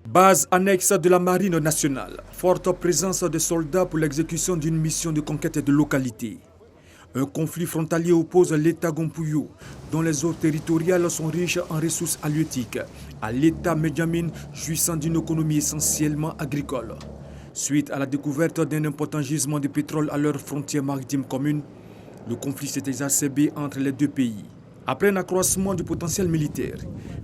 Base annexe de la Marine nationale. Forte présence des soldats pour l'exécution d'une mission de conquête de localité. Un conflit frontalier oppose l'État Gompuyo, dont les eaux territoriales sont riches en ressources halieutiques, à l'État Medjamine, jouissant d'une économie essentiellement agricole. Suite à la découverte d'un important gisement de pétrole à leurs frontières maritimes communes, le conflit s'est exacerbé entre les deux pays. Après un accroissement du potentiel militaire,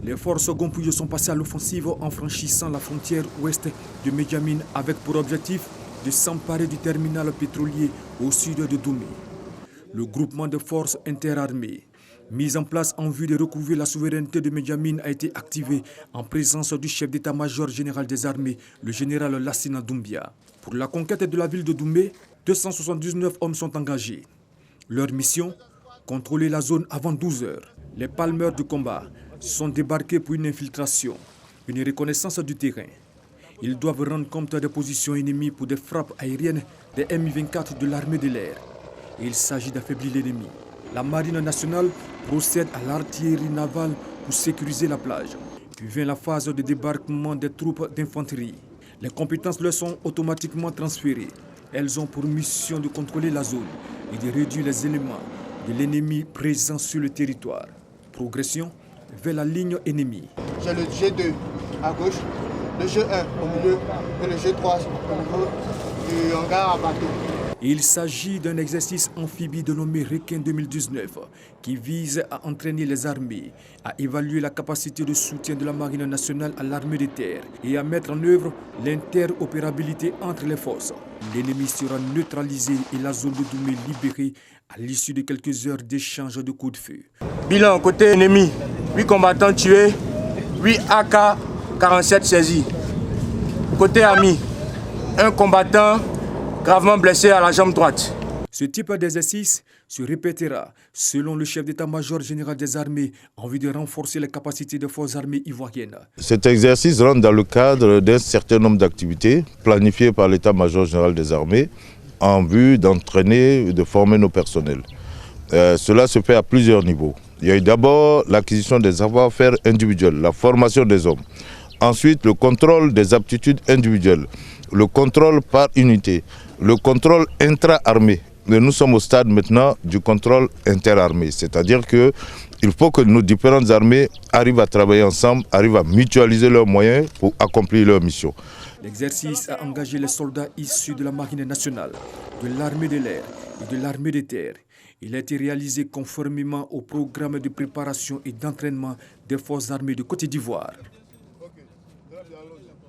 les forces Gompuyo sont passées à l'offensive en franchissant la frontière ouest de Medjamine avec pour objectif de s'emparer du terminal pétrolier au sud de Doumé. Le groupement de forces interarmées, mis en place en vue de recouvrer la souveraineté de Medjamine, a été activé en présence du chef d'état-major général des armées, le général Lassina Doumbia. Pour la conquête de la ville de Doumé, 279 hommes sont engagés. Leur mission, contrôler la zone avant 12 heures. Les palmeurs du combat sont débarqués pour une infiltration, une reconnaissance du terrain. Ils doivent rendre compte des positions ennemies pour des frappes aériennes des Mi-24 de l'armée de l'air. Il s'agit d'affaiblir l'ennemi. La Marine nationale procède à l'artillerie navale pour sécuriser la plage. Puis vient la phase de débarquement des troupes d'infanterie. Les compétences leur sont automatiquement transférées. Elles ont pour mission de contrôler la zone et de réduire les éléments de l'ennemi présent sur le territoire. Progression vers la ligne ennemie. J'ai le G2 à gauche, le G1 au milieu et le G3 au niveau du hangar à bateau. Il s'agit d'un exercice amphibie dénommé Requin 2019 qui vise à entraîner les armées, à évaluer la capacité de soutien de la Marine nationale à l'armée de terre et à mettre en œuvre l'interopérabilité entre les forces. L'ennemi sera neutralisé et la zone de Doumé libérée à l'issue de quelques heures d'échange de coups de feu. Bilan côté ennemi, 8 combattants tués, 8 AK-47 saisis. Côté ami, un combattant gravement blessé à la jambe droite. Ce type d'exercice se répétera selon le chef d'état-major général des armées en vue de renforcer les capacités des forces armées ivoiriennes. Cet exercice rentre dans le cadre d'un certain nombre d'activités planifiées par l'état-major général des armées en vue d'entraîner et de former nos personnels. Cela se fait à plusieurs niveaux. Il y a eu d'abord l'acquisition des savoir-faire individuels, la formation des hommes. Ensuite, le contrôle des aptitudes individuelles, le contrôle par unité, le contrôle intra-armée. Nous sommes au stade maintenant du contrôle interarmé, c'est-à-dire qu'il faut que nos différentes armées arrivent à travailler ensemble, arrivent à mutualiser leurs moyens pour accomplir leur mission. L'exercice a engagé les soldats issus de la Marine nationale, de l'armée de l'air et de l'armée de terre. Il a été réalisé conformément au programme de préparation et d'entraînement des forces armées de Côte d'Ivoire.